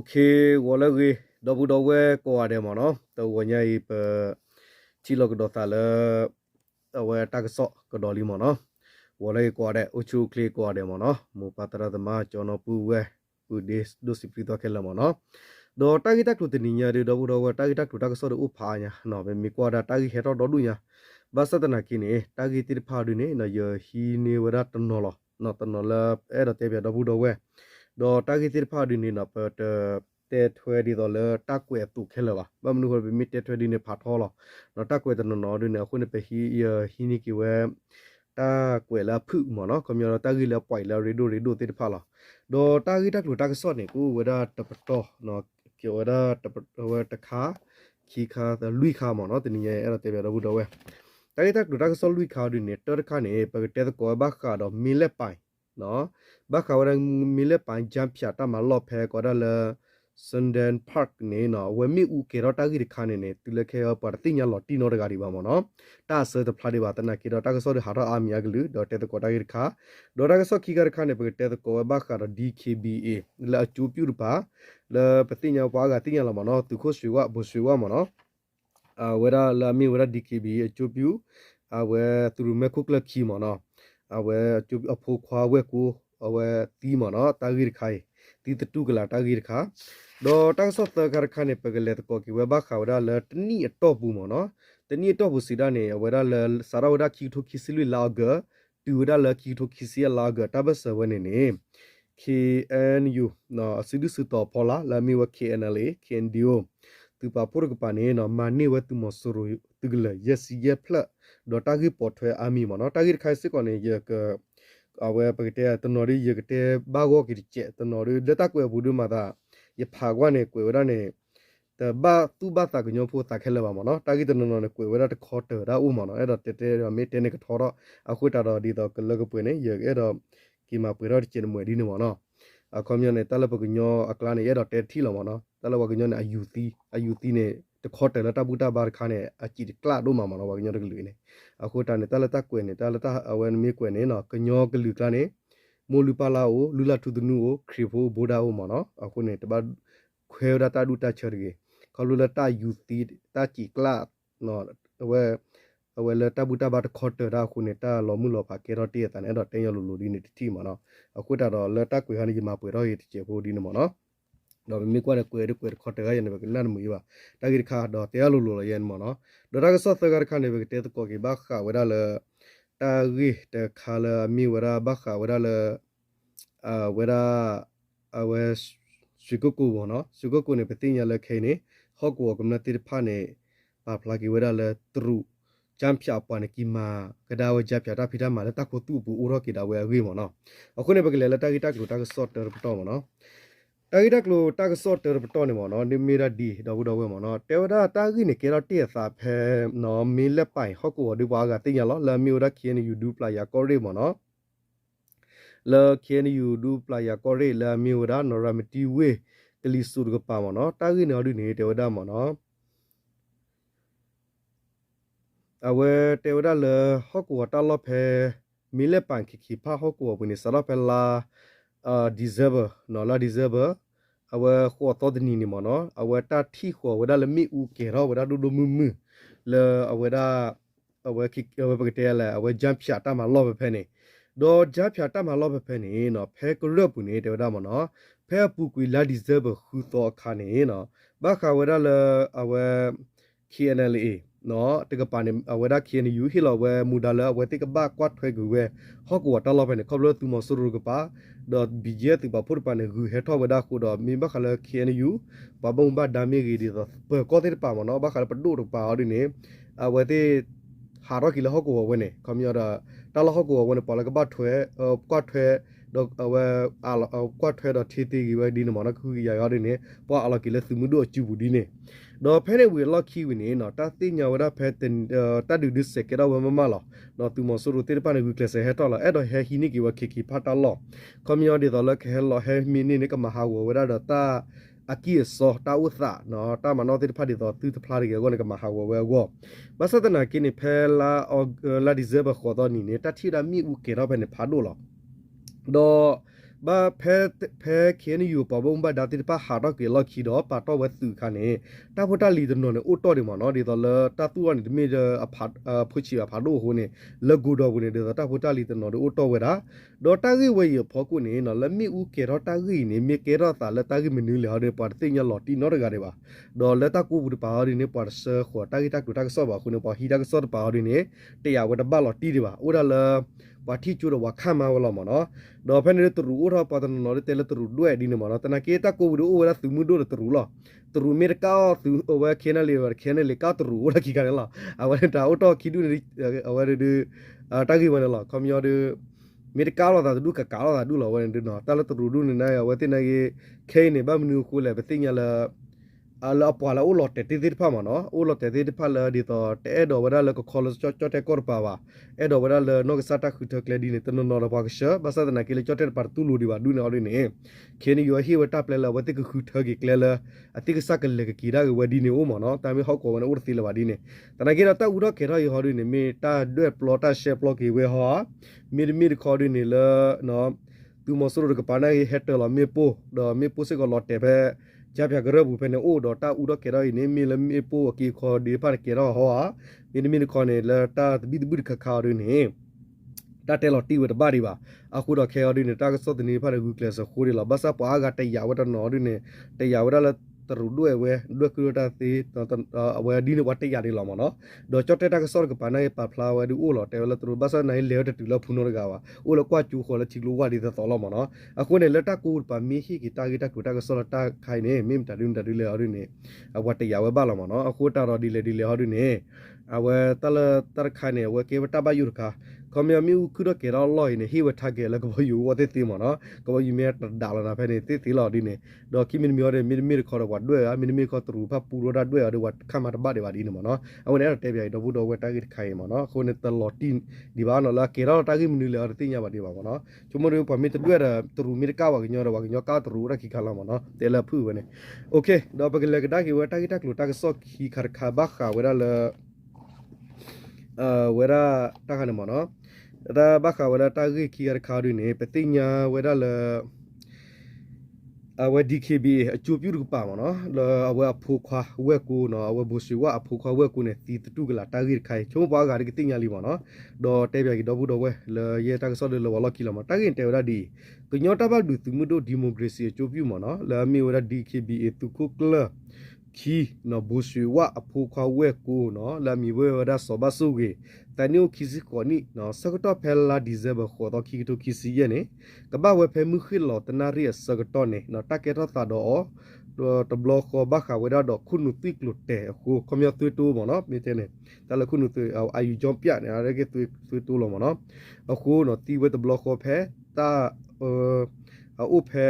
Okay, wala ge double double ko ade mo no. To wanya I pe chilo ko dota le awe tak so ko doli mo no. Wala ko ade uchu kle ko ade mo no. Mu patara da ma chono pu we pu des do siprito kela mo no. Do tagi tak tu ninya de double double tagi tak tu tak so u pha nya no be mi ko da tagi he to do du nya. Basa na kini tagi tir pha du ne na ye hi ne wara tono lo. No tono la e da te be double double. Do tagi tir pha du ne na pe te thwe di do le takwe tu khela ba bam nu ko bi mit te thwe di ne pha tho lo no takwe ta no du ne khu ne pe hi ni ki we ta kwe la phu mo no ko myo ta gi la poi la redo te pha lo do ta gi ta lu ta so ne ku we da ta to no ki we da ta kha ki kha ta lui kha mo no te ni ye era te be do bu do we ta gi ta lu ta so lui kha du ne tor kha ne pe te ko ba kha do mi le pai no ba kha wa mi le pai jam phya ta ma lo phe ko da le Sundan Park ne no we mi u ke ro ta gi kha ne tu le khe par ti nya lo ti no da ga ri ba mo no ta se the phla di ba ta na ki ro ta ga so ha ro a mi ya glu do te ko ta gi kha do ta ga so ki ga kha ne pe te ko ba kha ro DKBA la chu pyu ba la pa ti nya ba ga ti nya la mo no tu kho swi wa bo swi wa mo no we ra la mi we ra DKBA chu pyu we tu me khuk la ki mo no we chu a pho khwa we ku we ti mo no ta gi khai ti tu ga la ta gi kha do ta so ta gar kha ne pegale ko ki we ba kha da la tni to bu mo no tni to bu si da ne we da la sara wa da ki tho ki si lu la ga tu da la ki tho ki si la ga ta ba sa we ne KNU no asidu su to pola la mi wa KNLA KNDO tu pa pur ka pa ne no ma ni wa tu mo so ro tu ga la yes ye phla do ta gi po thwe ami mo no ta gi khai si ko ne ye ka awe pa te ta no ri ye ka te ba go ki che ta no ri de ta kwe bu du ma da ye pha gwa ne kwe wa ne ta ba tu ba ta gnyo pho ta khela ba mo no ta gi ta no ne kwe wa ta kho ta da u mo no e da te te me te ne ka tho ro a khu ta do di do ka la ka pwe ne ye e do ki ma pwe ro che ne mwe di ne mo no a khom yo ne ta la pa gnyo a kla ne ye do te thi lo mo no ta la wa gnyo ne a yu ti ne te kho ta la ta bu ta ba kha ne a chi kla do ma mo no wa gnyo de lu ne a khu ta ne ta la ta kwe ne ta la ta a wen me kwe ne no gnyo ka lu kla ne mo lu pa la o lu la tu tu nu o khri pho bo da o mo no a khu ne ta ba khwe da ta du ta chher ge khalu la ta yu ti ta chi kla no we la ta bu ta ba kho ta da khu ne ta lo mu lo pha ke ro ti ta ne do te yo lu di ne ti mo no a khu ta do la ta kwe ha ni ma pwe ro ye ti che pho di ne mo no do mi kwa ne kwe kho ta ga ye ne ba na mu yi ba ta gi kha do te yo lu lo ye mo no do ra ga so ta ga kha ne ba te ko ki ba kha we da la ta gi te kha la mi we ra ba kha we da la we da we Sugoku no Sugoku ne petinya le khe ne hokwo community pha ne pa phla ki we da le tru jam phya pa ne ki ma ka da we ja phya ta phi ta ma le ta ko tu bu o ro ki da we ri mo no akhu ne ba ke le ta ki ta ku ta short ter to mo no ta ki ta ku ta short ter to ne mo no ni mi ra di da bu da we mo no te wa da ta ki ne ke ra ti sa phe no mi le pai hokwo di wa ga ti nya lo la mi ra ki ne you do player ko ri mo no la kien you do player kore la miura no ramiti we kli sur ga pa mo no ta gi no du ne te wada mo no awe te wada le hokku ta lo phe mi le pan ki pha hokku bu ni sa lo phe la deserve no la deserve awe kho to de ni mo no awe ta thi kho wada le mi u ke ro wada du mu mu le awe da awe ki awe ba te la awe jump shot ta ma lo phe ne do ja phya ta ma lo phe ne no phe ko ro pu ne te da mo no phe pu kui la deserve khu to kha ne no ba kha we da le awe KNLA no te ka pa ne awe da KNU hi lo we mu da le we te ka ba kwat thwe gu we ho ko ta lo phe ne kho lo tu mo su ru ka pa do bije tu ba phur pa ne gu he tho we da khu do mi ba kha le KNU ba bong ba da me gi di do pe ko te pa mo no ba kha pa du ru pa ri ne awe te ha ro ki le ho ko we ne khom yo da ta lo ho ko we ne pa la ka ba thwe kwat thwe do awe ala kwat thwe do thi ti gi we di ne mo na khu gi ya yo di ne pa ala ki le su mu do chu bu di ne do phe ne we lo ki we ne no ta ti nya we da phe tin ta du dis se ke da we ma lo no tu mo su ru ti pa ne gu kle se he to la e do he hi ni ki we ki pha ta lo khom yo di do la ke lo he mi ni ne ka ma ha we da do ta aki so ta u sa no ta ma no ti pha di do tu ta phla ri ge go ne ka ma ha we go ba sa ta na ki ni phe la deserve kho do ni ne ta thi da mi u ke ro phe ne pha do lo do ဘာဖဲခဲနီယူပဘုံဘာဒါတိပါဟာတော့ကေလော်ခီတော့ပါတော့ဝတ်သူခါနေတာဖို့တလီတဲ့နော်အိုတော့တယ်မနော်ဒီတော့လတာတူကနေဒီမေအဖတ်ဖွချီအဖာတော့ဟိုနေလဂူတော့ကိုနေတဲ့တာဖို့တလီတဲ့နော်အိုတော့ဝဲတာဒေါ်တာကြီးဝဲရဖို့ကိုနေနော်လမီဦးကေတော့တာကြီးနေမြေကေတော့တာလတာကြီးမနူးလေဟာတဲ့ပါတင်ရလော်တီနော်ရကြတယ်ပါဒေါ်လက်တာကူဘူးပါရီနေပါဆာခေါ်တာကြီးတာကူတာဆော့ပါခုနေပါဟီတာဆော့ပါရီနေတရားဝတ်ဘာလော်တီတယ်ပါဦးရလပါတီကျူတော့ဝခမှာဝလောမနော်ဒေါ်ဖဲနေတူဦးတော့ပါတနော်တဲလက်တူတွေ့ဒီနေမနော်တနကေတာကိုဘူးဦးရသူမှုတို့တူလောတူမေကောသူဝဲခဲနလေဝခဲနလေကောတူဦးရခီကရလားအဝဲတာအော်တော့ခီဒူနေအဝဲဒီတာကြီးဝဲလားကွန်မြူတာမေကောလာတာဒုကကောလာဒူလောဝဲဒီနော်တလက်တူဒူနေနေဝဲတင်နေခဲနေဘာမနူကိုလေပသိညာလာအလာပွာလာအိုလော်တဲတိဖာမနော်အိုလော်တဲတိဖာလာဒီတော့တဲဒေါ်ဝရလကခေါ်လချောတဲကောပါဝါအဲဒေါ်ဝရလနောကစတာခုထကလေဒီနေတနော်နော်ဘာကရှဘာသာဒနာကလေချောတဲပါတူလူဒီပါဒူနော်ဒီနေခေနီယောဟီဝတာပလေလာဝတိကခုထကကလေလာအတိကစကလေကကီရာဝဒီနေအိုမနော်တာမီဟောက်ကောဝနဥရသီလဝဒီနေတနကေရတာဥရကေရယဟောဒီနေမေတာဒွဲပလော်တာရှေပလော်ကီဝဲဟောမီမီခေါ်ဒီနေလာနော်သူမဆရကပါနိုင်ဟက်တလာမေပိုဒေါ်မေပိုစေကလော်တဲပဲကြပြကရဘူးဖ ೇನೆ အိုဒေါ်တာဥဒကေရနေမီလမေပိုကီခေါ်ဒီပါကေရဟောမီခေါ်နေလာတာဘီဒဘခခါရနေတာတဲလော်တီဝတ်ဘာဒီပါအခုတော့ခဲရဒီနေတာကစောတနေဖာရဂူကလစခိုးရလာဘဆာပွားကတရဝတ်နော်ဒီနေတရဝတ်လာတရူဒွဲဝဲဒွဲကရတာစီအဝဲဒီနေဝတ်တရဒီလောမနော်ဒေါ်ချော့တဲတာကစောကပနိုင်ပါဖလာဝဲဒီအိုလော်တဲဝဲတရူဘဆာနိုင်လေတူလောဖုနိုရကဝအိုလောကွာကျူခေါ်လချီလိုဝါဒီတော်လောမနော်အခုနေလက်တကူပါမီဟီကီတာဂီတာကူတာကစောတာခိုင်နေမင်းတရုံတရူလေအော်ဒီနေအဝတ်တရဝဲဘာလောမနော်အခုတာတော့ဒီလေဟောဒီနေအဝဲတလတရခိုင်နေဝဲကေဝတာဘယူရကာကမမြူခုရကေရောလော်နေဟိဝထားကေလကဘယူဝတဲ့တီမနော်ကဘယူမြတ်ဒါလနာဖဲနေတီလော်ဒီနေဒေါ်ကီမင်မြော်တဲ့မီခေါ်တော့ဝတ်တွေ့မီခေါ်တူဖပူရတာတွေ့ရဝတ်ခမတ်ဘတ်တွေပါဒီနေမနော်အဝဲတဲ့ပြိုင်တော့ဘူးတော့ဝဲတာဂီခိုင်မနော်ခုနေတလော်တင်ဒီပါနော်လာကေရောတာဂီမနီလေအတင်ညာပါဒီပါမနော်ချုံမရပမီတတွေ့ရတူမီကာဝကညောဝကညောကာတူရခိခလာမနော်တဲလဖူဝနေโอเคတော့ပကလေကဒါကီဝဲတာဂီတာကလူတာကဆော့ခီခါခါဘခါဝဲလာဝဲရာတာခနမနော်ဒါဘခါဝဲတာဂီခီရခါရနေပတိညာဝဲရလအဝဲ DKB အကျူပြူကပါမနော်အဝဲဖိုခွာဝဲကူနော်အဝဲဘူစီဝအဖိုခွာဝဲကူနေတီတူကလာတာဂီခိုင်ချုံပွားကရကတိညာလီမနော်ဒေါ်တဲပြကီဒေါ်ဘူးဒေါ်ဝဲလေရဲတာကဆော့လေဝလော်ကီလာမတာဂီတဲဝရဒီကညောတာဘဒူသူမှုတို့ဒီမိုကရေစီအကျူပြူမနော်လာမီဝရ DKB တူခုကလခီနော်ဘူစီဝအဖိုခွာဝဲကူနော်လာမီဝဲဝရဆောဘဆုကေတန်ညိုခီစီကောနီနော်စကတော့ဖဲလာဒီဇယ်ဘခေါ်တော့ခီတိုခီစီယနေကဘာဝဲဖဲမှုခိလောတနာရီစကတော့နေနော်တကေရတာတော့တဘလောခေါ်ဘခဝဲတော့ခုနုတိကလုတဲအခုကမြတ်သွေးတူမနော်မြေတဲ့နေတလခုနုသွေးအာယူဂျောပြနေရကေသွေးတူလောမနော်အခုနော်တီဝဲတဘလောခေါ်ဖဲတာအိုဖဲ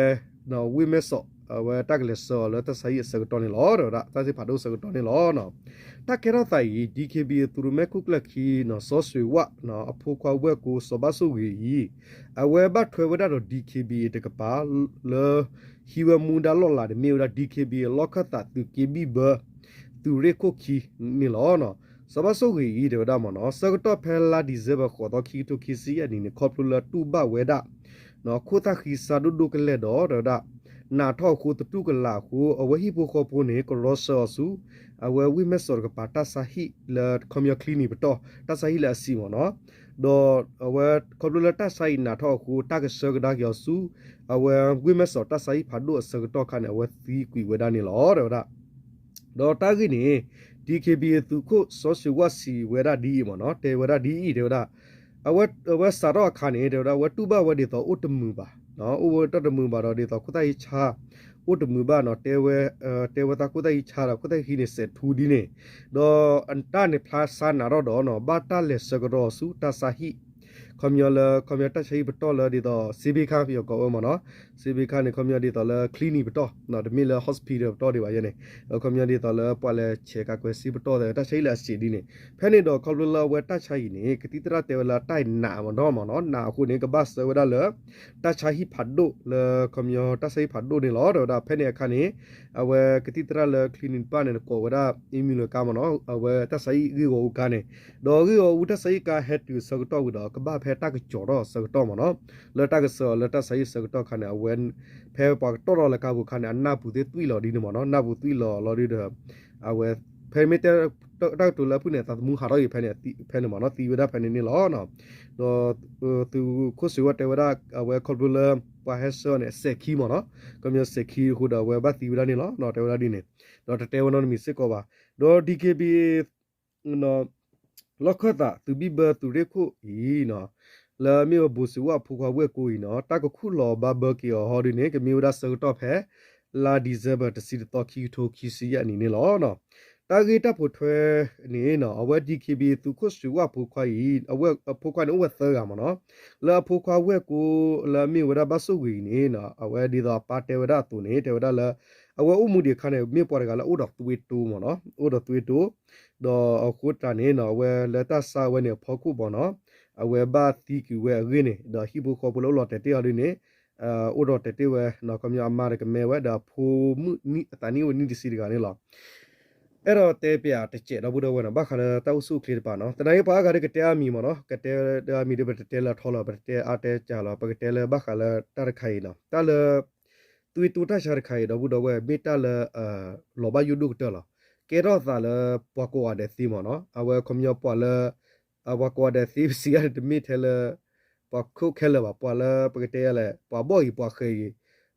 နော်ဝိမဲဆော့ဝဲတက်လက်ဆော်လတဆိုင်စကတော့နေလောတော့တာစီဖာဒိုစကတော့နေလောနော်တကယ်တော့တိုင် DKB သူရမဲကုကလခီနော်ဆောဆွေဝနော်အဖိုခွာဝဲကိုစဘဆုကြီးအဝဲဘတ်ထွေဝဒတော့ DKB တကပါလေဟီဝမူဒါလော်လာde မြေဒါ DKB လောခတာသူ KB ဘသူရေကိုခီနီလောနော်စဘဆုကြီးတဲ့ဒါမနော်စကတော့ဖဲလာဒီဇဘခေါ်တော့ခီတိုခီစီအနီနဲ့ခေါပလူလာတူဘဝဲဒါနော်ခိုတာခီစာဒုဒုကလေတော့ဒါနာထောက်ခုတူကလာခုအဝဟိပိုခေါပိုနေကရောဆောဆူအဝဝိမဆောကပါတာဆာဟီလာကွန်မြူကလီနီဘတော့တာဆာဟီလာစီမနော်ဒေါ်အဝခေါပလူလာတာဆိုင်နာထောက်ခုတာကဆောကဒါကျော်ဆူအဝဝိမဆောတာဆိုင်ဖာဒိုဆကတော့ခါနေအဝသီကွီဝဒါနေလောတော့ဒေါ်တာဂီနေ DKB သူခုဆောဆူဝစီဝဒါဒီမနော်တေဝဒါဒီဒေဒါအဝစာတော့ခါနေဒေဒါဝတူဘဝဒီတော့ဥတမှုပါနော်ဥဝတတမှုပါတော့ဒီတော့ခုတိုင်ချာဥတမှုပါနော်တဲဝတာခုတိုင်ချာတော့ခုတိုင်ခီနေစက်ထူဒီနေတော့အန်တာနေဖလာဆာနာတော့နော်ဘာတာလက်စကရောစုတာဆာဟီကွန်မြူတာရှိဘတော်လာဒီတော့ CB ခါဖီကောမနော် CB ခါနေကွန်မြူဒီတော့လာကလီနီဘတော်နော်ဒမီလာဟော့စပီတယ်ဘတော်ဒီပါရနေကွန်မြူဒီတော့လာပွာလဲချေကကွယ်စီဘတော်တယ်တာရှိလာစီဒီနေဖဲနေတော့ခေါပလူလာဝဲတာချိုင်နေကတိတရတဲဝလာတိုင်နာမတော့မနော်နာခုနေကဘတ်ဝဲဒါလာတာချိုင်ဟီဖတ်ဒိုလာကွန်မြူတာဆိုင်ဖတ်ဒိုနေလောတော့ဒါဖဲနေခါနေအဝဲကတိတရလာကလီနင်ပါနေကိုဝဲဒါအီမီလကာမနော်အဝဲတာဆိုင်ဂီကိုကနေတော့ဂီကိုဦးတာဆိုင်ကဟက်တူစကတော့တော့ကဘဖဲ တာကကြော်တော့စကတော့မနော်လက်တာကဆောလက်တာဆိုင်စကတော့ခါနေအဝဲဖဲပါတော့တော့လကဘူးခါနေအနာဘူးသေးတွေ့လော်ဒီနမနော်နာဘူးတွေ့လော်ဒီအဝဲဖဲမီတဲတော့တူလဖုနေသတ်မှုဟာတော့ဖဲနေမနော်တီဝဒဖဲနေနေလောနော်တော့သူခုစဝတ်တဲဝဒအဝဲခေါ်ဘူးလပါဟက်ဆောနေစက်ခီမနော်ကမျိုးစက်ခီဟိုတော့ဝဲဘတ်တီဝဒနေလောနော်တဲဝဒဒီနေတော့တဲဝနော်မီစကောပါတော့ DKB နော်လောက်ခတာသူဘီဘသူရခုဤနော်လာမီဘူစဝဖူခွာဝဲကိုဤနော်တကခုလောဘဘကီဟော်ဒီနေကမျိုးဒါစတော့ဖဲလာဒီဇဘတ်စီတော့ခီထိုခီစီယနီနေလောနော်တာဂီတာဖို့ထွဲနေနော်အဝဲ DKB သူခုစဝဖူခွာဤအဝဲဖူခွာနေဝဲသရမနော်လာဖူခွာဝဲကိုလာမီဝဒဘဆုဝီနေနော်အဝဲဒီတော့ပါတေဝဒသူနေတေဝဒလာအဝဲဥမှုဒီခါနေမြေပေါ်ကလာဥတော်သွေးတူမနော်ဥတော်သွေးတူတော့အခုတနေနော်ဝဲလက်တဆာဝဲနေဖောက်ခုပေါ့နော်အဝဲဘာတီကဝဲရင်းနေတော့ဟိဘခေါ်ပလို့လော်တဲတဲရင်းနေဥတော်တဲတဲဝဲနော်ကမြအမားကမဲဝဲဒါဖိုမှုနိတနီဝနိဒီစီကနေလောအဲ့တော့တဲပြတကျတော့ဘူးတော့ဝဲနော်ဘာခါတောက်စုခလစ်ပါနော်တနေ့ပါကရကတဲမီမနော်ကတဲမီဒီဘတဲလာထော်လာဘတဲအတဲချလာပကတဲလာဘာခါလာတရခိုင်နော်တလတူတူတရှာခိုင်တော့ဘူးတော့ဝဲဘေတလလောဘယူဒုကတလာကေရောသာလပွားကိုအတဲ့စီမနော်အဝဲခမယပွာလအဝါကိုတဲ့စီစီရဒမီထဲလပွားခုခဲလပါပွာလပကတဲလဲပွာဘော်ပွာခေ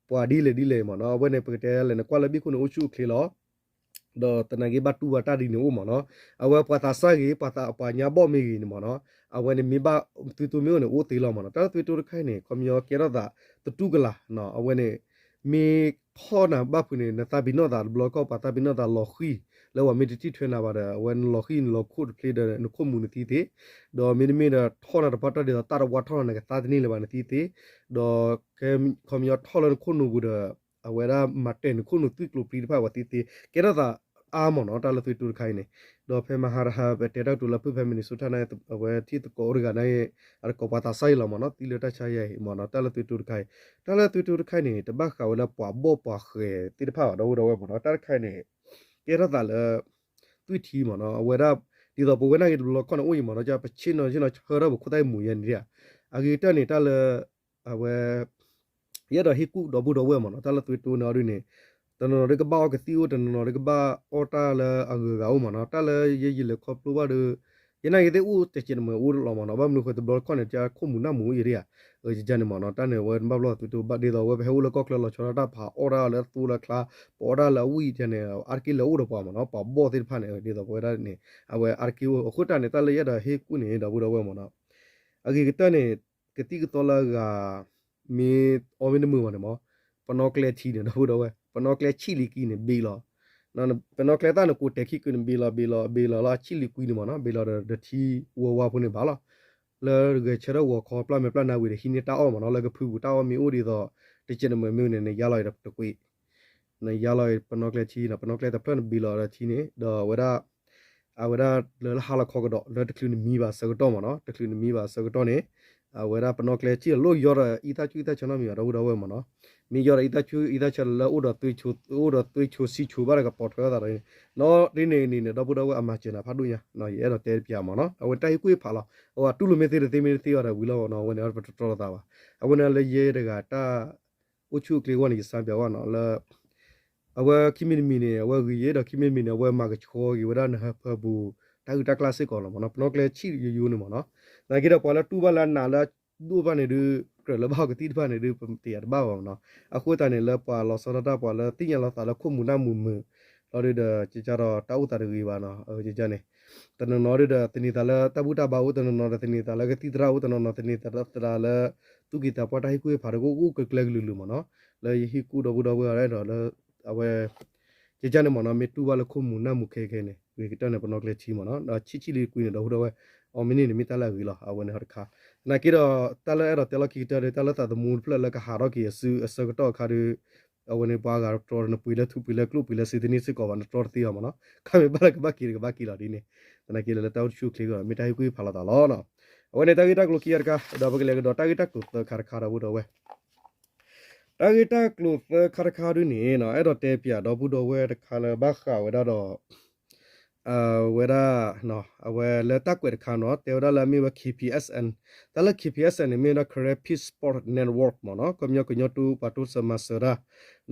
ပွာဒီလေမနော်ဝဲနေပကတဲလဲနကွာလဘီခုနအချုခလီလောတော့တနဂေဘတူဝတာဒီနိုမနော်အဝဲပွာတာဆာကြီးပွာတာအပါညာဘော့မီကြီးနမနော်အဝဲနေမိဘတူမျိုးနေအိုးသေးလောမနော်တော်တူခိုင်နေခမယကေရောသာတူကလာနော်အဝဲနေมีพ่อนะบ้าพูนี่นะตาบินอดาบล็อกก็ปาตาบินอดาลอคีแล้วว่ามีที่เทรนนาบาดวันลอคีนลอคูดเพลดนคมูนทีเตดอมีมีนะท่อนะปาตาเดตาวัดท่อนะกตานี่เลยบานทีเตดอเคคอมยอท่อละคนนูบุดအဝဲရာမတ်တဲ့ခုနတုကလူပြိဖာဝတိတေကေရတာအာမနော်တလသွေတူခိုင်းနေတော့ဖဲမဟာရဟာဘတေတာတူလဖဖမီနီစုထနာအဝဲတိတကောရကနိုင်အကောပတာဆိုင်လမနော်တီလတချာရဲ့မနော်တလသွေတူခိုင်းတလသွေတူခိုင်းနေတပတ်ခါဝလာပွားဘောပွားခဲတိတဖာတော့ဝဲမနော်တခိုင်းနေကေရတာလသွေတီမနော်အဝဲရာဒီတော့ဘဝနာကလောကနော်ဝီမနော်ကြပချင်းနော်ချင်းနော်ချရဘခုတိုင်းမူရန်ရီအဂီတနေတလအဝဲရတော့ဟိကုတော့ဘူးတော့ဝဲမနော်တလသွေတူနော်ရင်းနေတနော်ရကဘောကစီဦးတနော်ရကဘာအော်တာလာအငကောမနော်တလရေလေခေါပလိုပါဒယနာရတဲ့ဦးတချင်မဦးလောမနော်ဘာမလို့ခတ်ဘလော့ခွန်ကြခုမှုနမှုရရဂျန်မနော်တနေဝဲဘဘလော့တူဘတ်ဒီတော့ဝဲဘဲဦးလကောကလောချောတာဖာအော်ရာလေတူလခလာပေါ်ရာလဝီတနေအာကီလောတော့ပါမနော်ပဘောတိဖာနေဒီတော့ဝဲရနေအဝဲအာကီအခုတနေတလရတဲ့ဟေကူနေတော့ဘူးတော့ဝဲမနော်အဂီကတနေကတိကတော်လာကမေအော်ဝင်းမှုမနော်ပနောကလေချီနေတော့ဘူးတော့ဝဲပနောကလေချီလီကီနေဘေလောနော်ပနောကလေတာနကိုတက်ခိကွန်ဘေလာလာချီလီကွီနေမနော်ဘေလာဒတီဝဝဖုန်နေပါလားလဲကချရဝခေါ်ပလမပလနာဝီဟိနေတာအောမနော်လဲကဖူတာဝမီအိုဒီတော့တချင်မမျိုးနေရလိုက်တော့တကွေနေရလိုက်ပနောကလေချီနော်ပနောကလေတပလန်ဘေလာချီနေတော့ဝဒါအဝဒါလဲဟာလခေါ်ကတော့လဲတကလူနီမီပါစကတော့မနော်တကလူနီမီပါစကတော့နေဝဒါပနောကလေချီလို့ရောအီတာချူတာချနာမီတော့ဝဲမနော်มียอดอีตาชูอีตาชลละอุดตุยชูစီชูบาကပေါ်ထွဲတာတယ်နော်ဒီနေတော့ဘုဒ္ဓဝအမချင်တာဖတ်လို့ရနော်ရဲတော့တဲပြမနော်အဝတိုက်ကွေးဖာလားဟိုတူလူမေသေးတဲ့မေသေးရတာဝီလောနော်ဝင်ရတော့တော်တာပါအဝနလေရဲတကတာဥချုကလေးဝနီစံပြောနော်လာအဝခိမီမီနေအဝရဲတော့ခိမီမီနေအဝမကချောကြီးဝရနဟဖဘူးတာကကလစစ်ကောနော်မနော်ပနောကလေချီယူနေမနော်နာကြီးတော့ပေါ်လာတူဘလာနာလာဒူဘာနေဒူကလဘာကတိဘာနေဒူပတီရဘာဝနော်အခုတနေလပွာလောစရတာပွာလတိညာလောတာလခုမှုနာမှုမလောရဒချကြတော့တောက်တာရီပါနော်ချကြနေတနနော်ရဒတနီတလတဘူတာဘာဝတနနော်တနီတလကတိတရာဝတနော်တနီတရတရာလသူကီတာပတာဟိကွေဖာရကိုကကလကလူလူမနော်လေဟိကူတော့ဘူတော့ရဲတော့အဝဲချကြနေမနော်မေတူဘာလခုမှုနာမှုခဲခဲနေဝေကတနေပနော်ကလေချီမနော်ချီချီလေးကွေနေတော့ဟိုတော့အော်မင်းနေမိတလာကြီးလားအဝနေဟတ်ခါနာကီတော့တလဲအဲ့တော့တလကီတရတလတာမူဖလလကဟာတော့ကီဆူစကတော့ခါရအဝနေပါကတော့နပွေလက်သူပွေလက်ကလုပွေလက်စီတနီစကောဝန်တော်တီရမနော်ခမေဘလကဘကီလာဒီနေတနကီလတောက်ရှုခလီကမိတိုင်ကွေးဖလာတာလောနော်အဝနေတာဂီတက်လုကီရကဒါဘကလေကတော့တာဂီတက်ကုခါခါရဘူးတော့ဝဲတာဂီတက်လုခါခါရနေနော်အဲ့တော့တဲပြတော့ဘူးတော့ဝဲတခါလဘခါဝဲတော့ เวลาเนาะเวลาตักเวทคานเนาะแต่เวลาเรามีว่า KPSN แต่ละ KPSN นี่มีนะ Creative Sport Network มั้งเนาะก็มีก็ยอดตัวปัตตุสมาสระ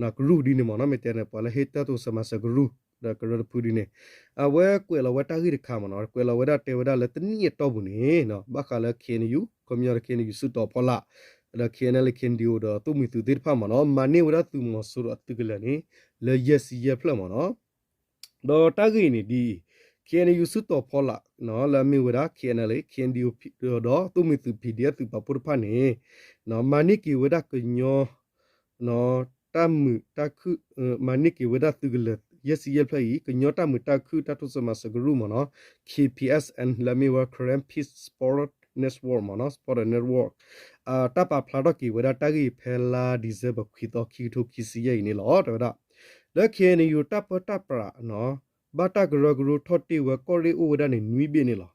นะกรูดีนี่มั้งเนาะไม่แต่เนี่ยพอละเฮตตัวสมาสกรูda karo pudi ne awe kwela wata gi khama no kwela wada te wada le tni to bu ne no ba khala khen yu komyor khen yu su to phola da khen le khen dio do tu mi tu dir pha ma no mani wada tu mo su ro tu gla ne le yes ye phla ma no do ta gi ni di khen yu su to phola no la mi wada khen le khen dio do tu mi tu pdf tu pa pur pha ne no mani ki wada knyo no ta mu ta khu mani ki wada tu gla yes ye play ke nyota muta khu ta to sama sagru mono KPS and lamiwa current peace sport network mono sport network ta pa phla ki wada ta gi phela disable khi to khi to khi si ye ni lo da da khe ni yu ta pra no ba ta gro gro thoti we ko ri u wada ni nwi bi ni lo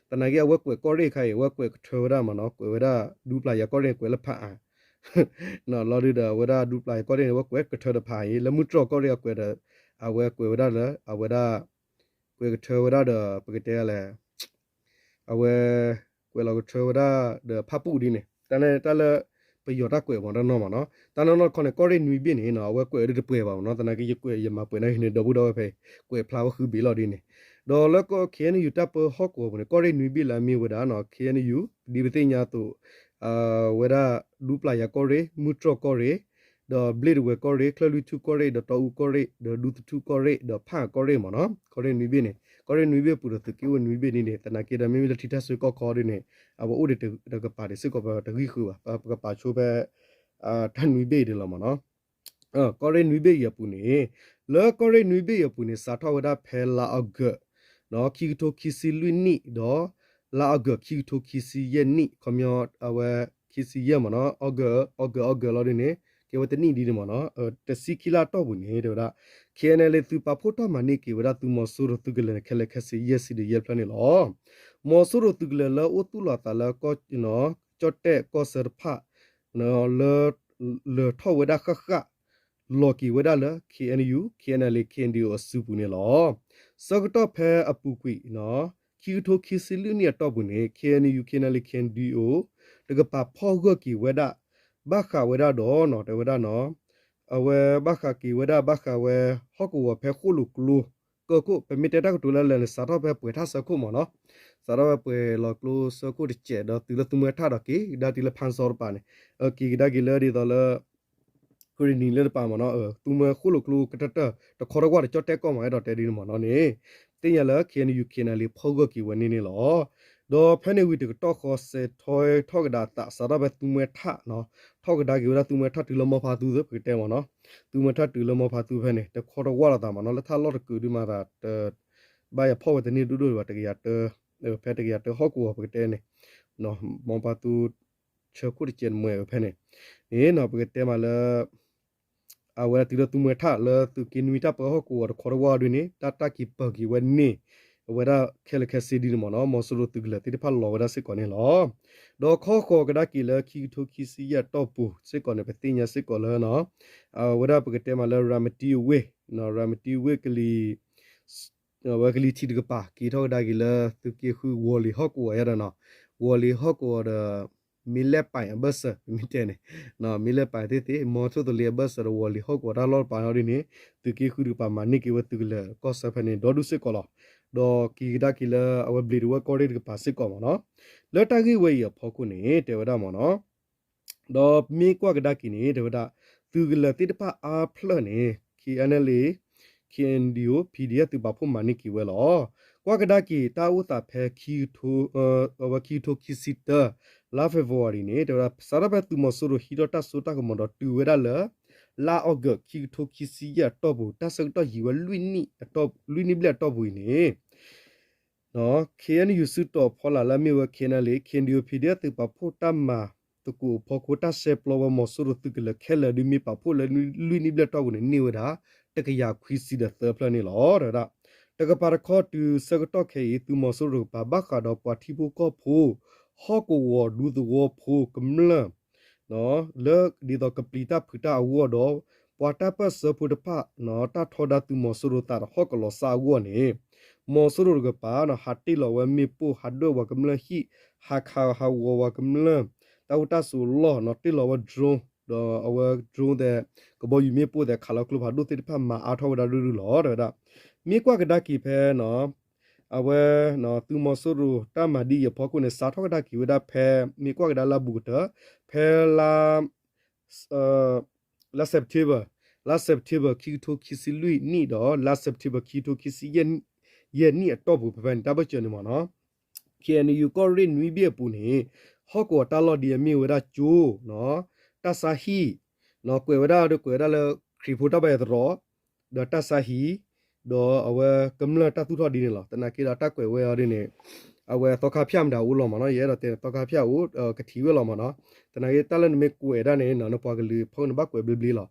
ta na ge we ko ri khai we ko thwa da mono ko wada du pla ya ko ri ko la pha a no lo ri da wada du pla ko ri we ko thwa da pha ye la mu tro ko ri ko da awe kwe wada le awe da kwe thwe wada de pekete le awe kwe la thwe wada de phapu di ne ta le pe yo ta kwe bon da no ma no ta no khone ko ri nwi bi ni no awe kwe de pwe ba no ta na ke kwe ye ma pwe na ni do bu do phe kwe phla khu bi lo di ne do le ko khe ni yu ta po ho ko bo ne ko ri nwi bi la mi wada no khe ni yu di bi te nya to wada du pla ya ko ri mu tro ko ri the blade we kore clearly to kore the to kore the do to kore the pha kore mo no kore ni bi ne kore ni bi pu the ki ni bi ni ne tana ke da mi le thita su ko kore ne abo o de ka pa de su ko ba de gi khu ba ka pa chu be than ni bi de lo mo no kore ni bi ya pu ne le kore ni bi ya pu ne sa tho da phe la ag no ki to ki si lu ni do la ag ki to ki si ye ni komyo awe ki si ye mo no ag lo de ne ke wata ni di mo no te sikila to bu ne do da KNL tu pa photo mani ke wada tu mo suru tu gele khele khasi yes di ye plan lo mo suru tu gele la o tu la ta la ko no chotte ko ser pha no le tho wada kha kha lo ki wada la KNL KNDO su bu ne lo sakto phe apu kwi no ki tho ki silu ni to bu ne KNL KNDO de ka pa pho go ki wadaဘာခဝဒတော့နော်တဝဒနော်အဝဲဘာခကီဝဒဘာခဝဲဟောကူဝဖဲခုလူကလူကိုကိုပမီတတာကတူလာလဲစာတော့ပဲပွေထားစခုမနော်စာတော့ပွေလောကလူစခုတကျတော့တူလတူမထားတော့ကီဒါတီလဖန်စောပါနေကီဒါကီလဲဒီတော့လဲကိုရီနီလဲပါမနော်တူမခုလူကလူကတတတခေါ်တော့ကြော့တက်ကောမတော့တဲဒီမနော်နေတင်ရလဲ KNU KNL ဖောက်ကကီဝနေနေလောdo phane wi de to kho se thoi thok da ta sa da ba tu me tha no thok da gi ra tu me tha tu lo mo pha tu so phite mo no tu me tha tu lo mo pha tu phane te kho do wa la ta ma no la tha lo ku di ma da ba ya pho de ni du du ba te ya te phe te ya te ho ku ba phite ne no mo pa tu che ku di chen mwe phane ni no phite ma la a wa ti lo tu me tha la tu kin wi ta pa ho ku kho do wa du ni ta ta ki pa ki wa niဝဒခဲလခဲစီဒီမနော်မဆရတုဂလတိဖာလောဝဒစစ်ကောနေလောဒေါ်ခောခောကဒကီလခီထိုခီစီရတော့ပူစစ်ကောနေပတိညာစစ်ကောလနော်ဝဒပကတဲမလရာမတီဝေနော်ရာမတီဝေကလီဝကလီတီဒကပါကီထောဒါကီလသူကီခူဝလီဟော့ကောရရနော်ဝလီဟော့ကောဒမီလက်ပိုင်ဘတ်မီတဲနေနော်မီလက်ပိုင်တေမောချိုတလီဘတ်ဝလီဟော့ကောဒါလောပါနော်ဒီနေသူကီခူဒပါမနိကီဝတုကလကောဆဖနေဒေါ်ဒုစစ်ကောလောdo ki da ki la awa bleed wa ko de pa sik ko mo no le ta gi we ya pho ku ni te wada mo no do mi kwa ga da ki ni te wada tu gi la ti pa a phla ni ki anale ki ndio pdf tu pa pho ma ni ki we lo kwa ga da ki ta u ta phe ki tho awa ki tho ki sita la february ni te wada sa ra ba tu mo so ro hi do ta so ta ko mo do tu we da la la og ki tho ki si ya to bu ta sa to yi wa lui ni bla to bu ni no KNU su to phola la mi wa KNL KNDO pdf tu pa pho ta ma tu ku pho ko ta se plo wa mo so ro tu ke la khela du mi pa pho la lui ni bla to bu ni wa da ta ka ya khwi si da third plan ni lo da ta ka pa kho tu sa ka to ke tu mo so ro pa ba ka do pa thi bu ko pho ho ko wo du tu wo pho kam la no le di do complete phuta wo do pata pa sa phu da pa no ta thoda tu mo so ro ta ho ko lo sa wo ni မော်ဆိုရိုကပါနော်ဟာတီလောဝဲမီပူဟာဒိုဝကမလဟီဟာခါဟာဝဝကမလတောက်တဆူလောနော်တီလောဝဒရုံတော့အဝဒရုံတဲ့ကဘောယူမီပူတဲ့ခါလောကလဘာဒိုတိဖာမာအာထောဝဒါရူလောတော့မြေကွက်ကဒါကီဖဲနော်အဝဲနော်သူမဆူရူတမဒီရဖောကုနေစာထောကဒါကီဝဒါဖဲမြေကွက်ကဒါလာဘူတဖဲလာလာစက်တီဘာလာစက်တီဘာကီတိုကီစီလူနီတော့လာစက်တီဘာကီတိုကီစီယန်နီအတော့ဘူပန်တဘချန်နေမနော် KNU ကိုရင်းနွီဘီပူနေဟော့ကောတာလော်ဒီမီဝဒါကျိုနော်တဆာဟီနော်ကွေဝဒါဒကွေဒါလခရီဖူတာဘဲတော့ဒတဆာဟီဒေါ်အဝဲကမ္လတာတူထော်ဒီနေလားတနာကီလာတက်ကွယ်ဝဲရနေအဝဲတော့ခါဖျမ်တာဦးလောမနော်ရဲတော့တဲ့တော့ခါဖျက်ဦးကတိဝဲလောမနော်တနာရဲ့တလန်မေကွယ်ဒါနေနော်ပွားကလေးဖုန်းဘကွယ်ဘလီလား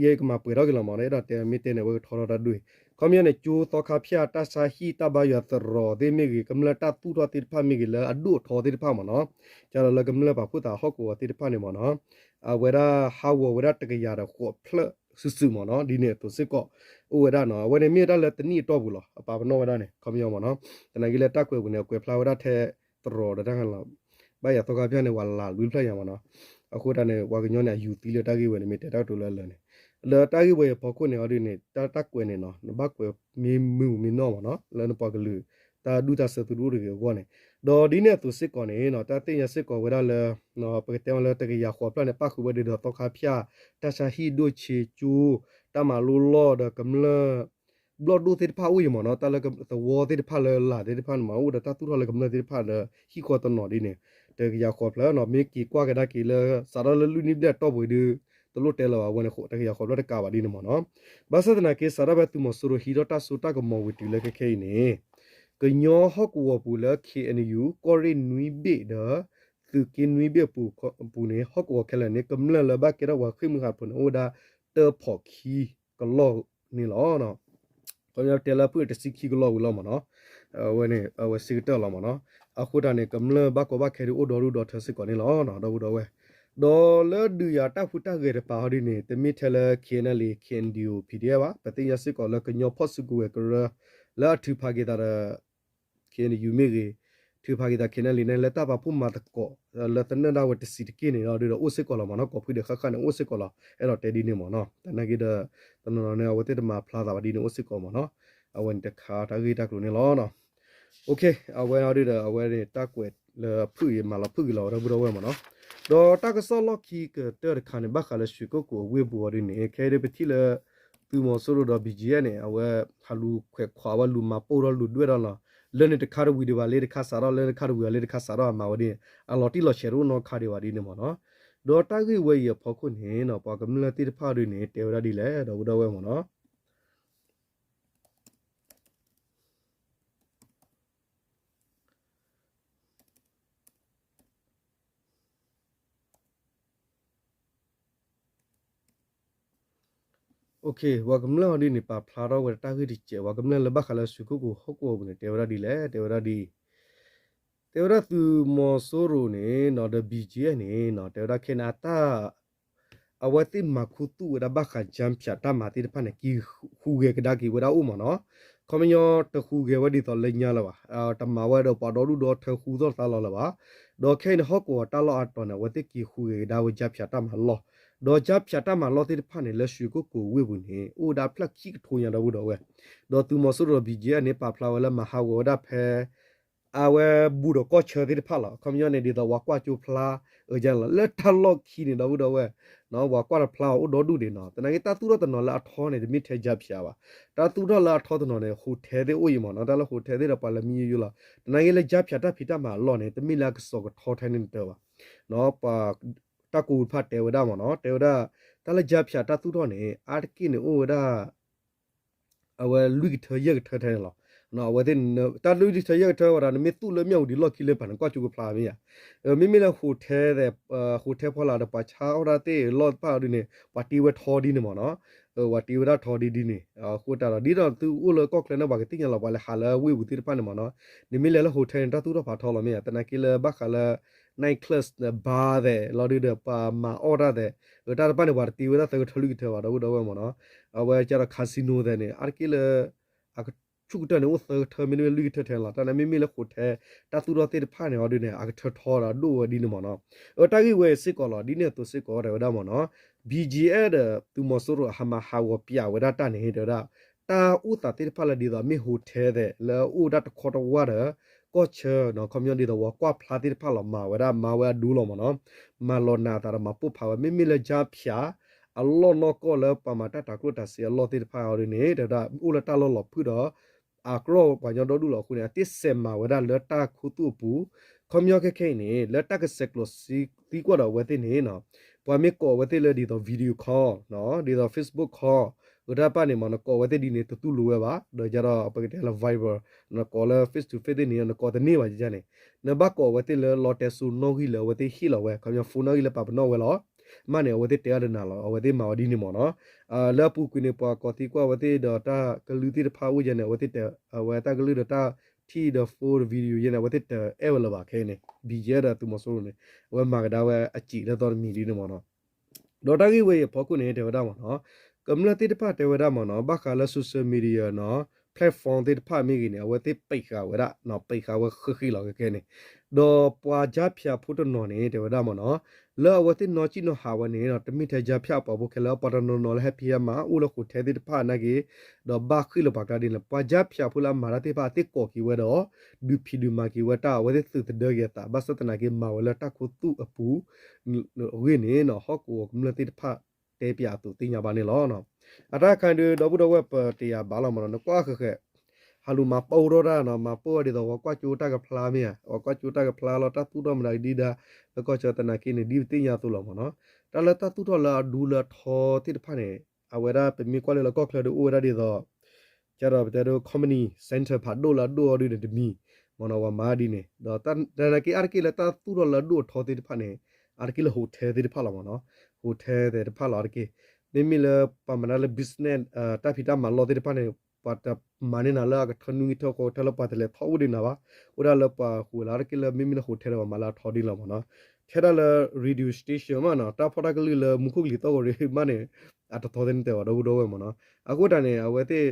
ရဲကမပွေတော့ကလောမနော်တော့တဲ့မီတဲ့နေဝဲထော်ရတာတွေ့ခမရနေကျိုးတော့ခါဖျက်တဆာဟီတဘယသရောဒေမီကမ္လတာတူထော်တိဖာမီကလာအဒုထော်တိဖာမနော်ကျတော့လကမ္လပါဖူတာဟော့ကိုတိဖာနေမနော်အဝဲရာဟာဝဝဲတကရတော့ခေါ်ဖလစုမနော်ဒီနေ့တော့စစ်ကောဥဝဒနော်ဝနေမြေတလည်းတနည်းတော့ဘူးလားအပါဘနောဝဒနဲ့ခမယောမနော်တနကြီးလည်းတက်ကွယ်ဝင်ကွယ်ဖလာဝဒထဲတော်တန်းလာဘရတော့ကပြနေဝလာလူဖလိုက်ရမနော်အခုတည်းဝါကညောနေယူတီးလေတက်ကြီးဝင်မြေတက်တော့လဲလဲနေလေတက်ကြီးဝယ်ပေါ်ခွနေအော်ဒီနေတက်ကွယ်နေနော်ဘကွယ်မီမူမီနော်မနော်လဲနပေါ်ကလူတာဒူတာစတူရူတွေကောနေဒေါ်ဒီနဲ့သူစစ်ကောနေနော်တတဲ့ရစစ်ကောဝရလဲနော်ပကတဲလဲတကရခေါ်ပလနဲ့ပတ်ခုဝဲတော့ခါဖျာတဆာဟီဒိုချေချူတမလူလောဒကမလဘလဒူတိဖာဦးယမနော်တလကသဝတိဖာလာတိဖာမဦးဒတတူရလကမလတိဖာလဟီခေါ်တနော်ဒီနေတကရခေါ်ပလနော်မေကီကွာကဒါကီလစာရလလူနိဘတဲ့တော့ဘွေဒီတလို့တဲလာဝင်ခုတကရခေါ်လတကပါဒီနေမနော်ဘာသဒနာကေစာရဘတ်သူမဆူရဟီဒတာဆူတာကမောဝတီလကခဲနေကညောဟကူဝပူလ KNU ကိုရီနွီဘေဒသူကင်းနွီဘေပူနေဟကူဝခဲလနေကမလလဘကေရဝခိမခပနအိုဒါတေဖော်ခီကလောနေလောနော်ကိုရတဲလာပူတစီခီကလောဝလောမနော်ဝနေဝစီတလောမနော်အခုတနေကမလဘကောဘခဲရအိုဒေါ်ရူဒေါ်ထစစ်ကောနေလောနော်တော့တော့ဝဲဒေါ်လဒူယာတာဖူတာကေရပါဟဒီနေတမီထလခေနလီခင်ဒီယိုပီဒီယပါပတိယစစ်ကောလကညောဖော့စုကူဝဲကရလာထူဖာကေတာKNU ယူမေကြီးသူဖာဂီတာ KNL နဲ့လက်တာပါဖုမာတကောလက်တနဒါဝတ်စီတကိနေတော့အိုစစ်ကောလာမနော်ကော်ဖီdeခခနဲ့အိုစစ်ကောလာအဲ့တော့တဲဒီနေမနော်တနဂီတာတနော်နဲ့ဝတ်တဲ့မှာဖလာတာပါဒီနေအိုစစ်ကောမနော်အဝန်တခါတာဂီတာကလို့နေလောနော်โอเคအဝဲရတဲ့ဝဲတဲ့တက်ကွယ်လဖူရမလာဖူကလောရဘူးတော့ဝဲမနော်တော့တကဆောလခီကတဲ့ခါနေဘခါလရှိကိုကိုဝေဘူရနေခဲတဲ့ပတိလသူမဆိုတော့ BGN နဲ့အဝဲဖလူခွဲခွာဝလူမပိုတော့လူတွေ့တော့လားလဲနေတခါရဝီဒီပါလေတခါစားတော့လဲတခါရဝီလေတခါစားတော့မှာဝဒီအလော်တီလော်ရှယ်ရိုနော်ခါဒီဝဒီနေမနော်ဒေါ်တာကြီးဝဲရဖောက်ခုနေနော်ပါကမလတိတဖာတွေနေတေဝရဒီလဲတော့ဘုဒ္ဓဝဲမနော်โอเควากำลังดีนี่ปาพลาတော့ဝတာကြီးဒီကျဝากำลังလဘခလာစုကုကိုဟုတ်ကိုဘနေတေဝရဒီလဲတေဝရဒီတေဝရသူမော်ဆိုရိုနေနော်ဒဘီဂျီနေနော်တေဝရခေနာတာအဝတိမခုတူရဘခဂျမ်ဖြတ်တမတိတဖနဲ့ကီခူကေကဒါကီဝရဥမနော်ခမယောတခူကေဝဒီတော့လိညာလာပါတမဝဲတော့ပါတော်လူတော့ထခူတော့သာလာလာပါတော့ခဲနဟောကောတလောအတော်နဲ့ဝတိကီခူကေဒါဝဂျပ်ဖြတ်တမလောဒေါ်ကြဖြတ်တမလောတိဖာနေလက်ရှိကိုဝေဘူးနေအိုဒါဖလက်ခိထိုးရတော့ဘူးတော့ဝဲဒေါ်သူမဆူရဘီဂျီနေပါဖလာဝဲမဟာဝဒဖဲအဝဲဘူးတော့ကောချေတိဖလာကွန်မြူနတီတော့ဝါကွာချူဖလာအကြလက်ထလော့ခိနေတော့ဘူးတော့ဝဲနော်ဝါကွာဖလာအိုဒေါ်ဒူဒီနော်တနင်္ဂနွေတာသူတော့တနော်လာထောနေမိထဲကြဖြာပါတာသူတော့လာထောတဲ့နော်နေဟိုထဲတဲ့အိုယမနော်တာလဟိုထဲတဲ့ပါလမီယူလာတနင်္ဂနွေကြဖြာတာဖိတာမှာလော့နေတမိလာကစောကထောထိုင်နေတော့ပါနော်ပါတကူဖတ်တေဝဒမနော်တေဝဒတလကြဖြာတသူတော့နေအာတကိနေဩဝဒအဝဲလူကထရက်ထထဲလောနော်ဝတဲ့တလူဒီထရက်ထဝရနမေတူလမြောက်ဒီလော်ကီလေပန်ကွာချူဖလာမီယာမိမိလဟိုထဲတဲ့ဟိုထဲဖောလာတဲ့ပချာအော်ရတဲ့လော်ပါဒီနေပါတီဝဲထော်ဒီနေမနော်ဝတီဝဒထော်ဒီဒီနေခိုတာဒီတော့သူဥလကော့ကလနဘာကတိညာလောပါလေဟာလဝေဘူးတိပန်နေမနော်နိမိလေဟိုထဲတသူတော့ဖာထော်လောမီယာတနကီလဘခလာnight class နဲ့ဘာတဲ့လော်ဒီတဲ့ပါမာအော်ရတဲ့ဒါတပန်နေပါတီဝဲတဲ့ထလူကထဲပါတော့တော့မနော်အဝဲကျတော့ကာစီနိုတဲ့နေအာကီလ ชุกเตนโอเธอไม่ได้ลุยเธอแทนละแต่นั้นไม่มีแล้วขุดแท้ตาตุรเตดผ้าเนี่ยเอาด้วยเนี่ยอาเธอทอละดูดีนี่มั้งเนาะตากี้เวสิก่อนละดีเนี่ยตัวสิก่อนเดี๋ยวได้มั้งเนาะ BGA เดตัวมอสุรุหามาหาวปียาวดาตาเนี่ยเดี๋ยวได้ตาอุตาติดผ้าละดีต่อไม่หูเทเดแล้วอุดัตคอตว่าเดก็เชื่อเนาะคอมยอนดีต่อว่าก็พลาดติดผ้าละมาเวลามาเวลาดูลงมั้งเนาะมาลอนาตาละมาปุ๊บผ้าไม่มีเลยจ้าพิยาอัลลอฮ์นอกก็แล้วประมาณตากรุตาเสียลอติดผ้าเอาด้วยเนี่ยเดี๋ยวได้อุลตาลอหลบพื้นเด้ออากรอปัญญาดูหลอกคุณเนี่ยติดเสมาเวลาเลือดตาคุตุปูคอมยอนแค่นี้เลือดตาก็เสกลสีตีกว่าเราเวทีนี้เนาะพอไม่ก่อเวทีเลยดีต่อวิดีโอคอลเนาะดีต่อ Facebook คอลอุดาปานี่มันก่อเวทีดีเนี่ยตัวรู้ว่าเดี๋ยวจะรอไปกันที่ละ Viber นะก่อเลย face to face นี่นะก่อแต่นี่ว่าจะเนี่ยนะบ้าก่อเวทีเลยลอเตสูนอกิเลยเวทีฮิลเอาไว้คอมยอนฟูนอกิเลยปะปนอไว้หรอมันเนี่ยเวทีเตียร์นั่นหรอเวทีมาวันนี้มั้งเนาะแล้วปุ๊กเนี่ยพอกอที่กว่าเวทีเดอต้ากลือที่พาวุ้ยเนี่ยเวทีเตเวตากลือเดอต้าที่เดอโฟร์วิดีโอเนี่ยเวทีเตเอเวลบ้าแค่เนี่ยบีเจอร์ตัวมาสู้เนี่ยเวมากระดาเวอจิแล้วตอนมีดีเนี่ยมั้งเนาะดอต้ากี้เวพอคุณเนี่ยเดี๋ยวได้มั้งเนาะกำลังติดพาเดี๋ยวได้มั้งเนาะบ้าคาร์ลโซเชียลมีเดียเนาะแพลตฟอร์มติดพามีกี่เนี่ยเวทีไปข่าวเวลาเนาะไปข่าวเวขี้หลอกแค่เนี่ยดอปัวจับพิอาพูดนอนเนี่ยเดี๋ยวได้มั้งเนาะแล้วว่าที่นอจิโนหาวันนี้เนาะจะมีเทจับพิอาปอบุเคแล้วปารานนอลแฮปปี้มาอุลกุเทดิพานักดอกบ้าขึ้นลปากการดินละปัวจับพิอาพูดละมาราติพาติโกกิเวดอดูพิดูมากิเวตาว่าที่สุดเดียตาบัสตนากิมาเวลาตาคุตุอปูเวนี่เนาะฮอกวกมลติพาเตปิอาตุติญาบานิล้อเนาะอาตาคันดูดอบุดอเวปติยาบาลมันเนาะกว่าคือฮัลโหลมาปูโรดาเนาะมาปูดีตัวว่าจูตากับพลาเมียว่าจูตากับพลาเราตัดตัวมันได้ดีดาแล้วก็จะตนากินดีติญาตุลมันเนาะแต่ละตัดตัวละดูละทอที่พันเนี่ยเอาเวลาเป็นมีความเลยแล้วก็เคลื่อนดูเวลาดีตัวจะเราจะดูคอมมานีเซ็นเตอร์พัดดูละดูดูเดมีมันว่ามาดีเนี่ยดอตันแต่ละกี่อาร์กิละตัดตัวละดูทอที่พันเนี่ยอาร์กิละโฮเทลที่พันละมันเนาะโฮเทลที่พันละอาร์กินี่มีละประมาณละบิสเนสถ้าพิจารณาลอที่พันเนี่ยปัตตามันน่าละก็ทนุงิทอกทะเลปัตตาเลท้าวดินะวะอุราละปะหัวลาร์กิละมิมิละโฮเทลว่ามาละท้าวดินละมันเนาะแค่ละรีดิวสเตชันมันเนาะถ้าพอตากลิละมุขุลิโตก็เรื่องมันเนี่ยอัตท้าวดินเตว่าดูมันเนาะอากูตาเนี่ยเอาไว้ที่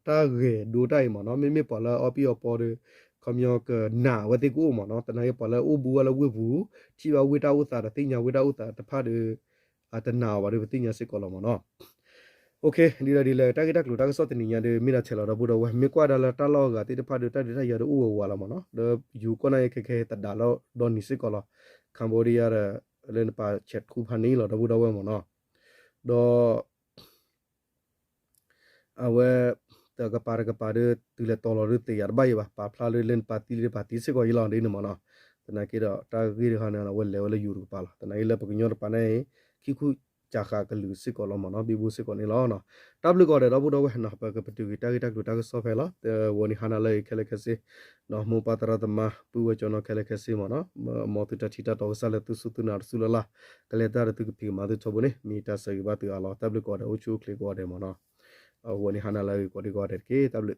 ตาเกดูได้มันเนาะมิปะละอภิอปอร์คำยอกหน้าไว้ที่กูมันเนาะแต่นายปะละอุบัวละวิบูที่ว่าวิตาอุตาติญาวิตาอุตาแต่พาดูอัตนาว่าดูติญาสิกอลมันเนาะโอเคดีเลยตากิตักลูตาก็สอดนี่ยาเดมิราเชลาบุดาวมีกว่าดาลตาลอกาติดพาดูตาดิตายาดูวาลามันเนาะเดยูก็นายเคตัดดาลดอนนิสิกอลคัมโบเดียเรนปาเช็ดคูพันนี่ลอดบุดาวมันเนาะดอเอาไว้แต่ก็ปาร์ติเลตอลอร์ติยาร์บายวะปาพลาเลนปาติสิกอยิลอนดีนมันเนาะแต่นั่นคือตากิริฮานะเวลเลวเลยูรุปาลแต่นั่นเลยปกิญญาปานะคิคุจากากลือสิกอลมันเนาะบิบูสิกอนี่ล้อเนาะดับลูกอเดรับบุดาวเห็นนะปะกับปตุกิตากิตักดูตาก็ซอฟเฟละแต่วันนี้ฮานาเลยเคเลเคสิเนาะมูปาตระตมาปูเวจอนเคเลเคสิมันเนาะมอตุตาชิตาตอสาเลตุสุตุนาร์สุลละเคเลตาร์ตุกพิมาตุชบุเนมีตาสกิบาตุอาลอดับลูกอเดอุชูคลิกอเดมันเนาะวันนี้ฮานาเลยกอดีกอเดเคดับลู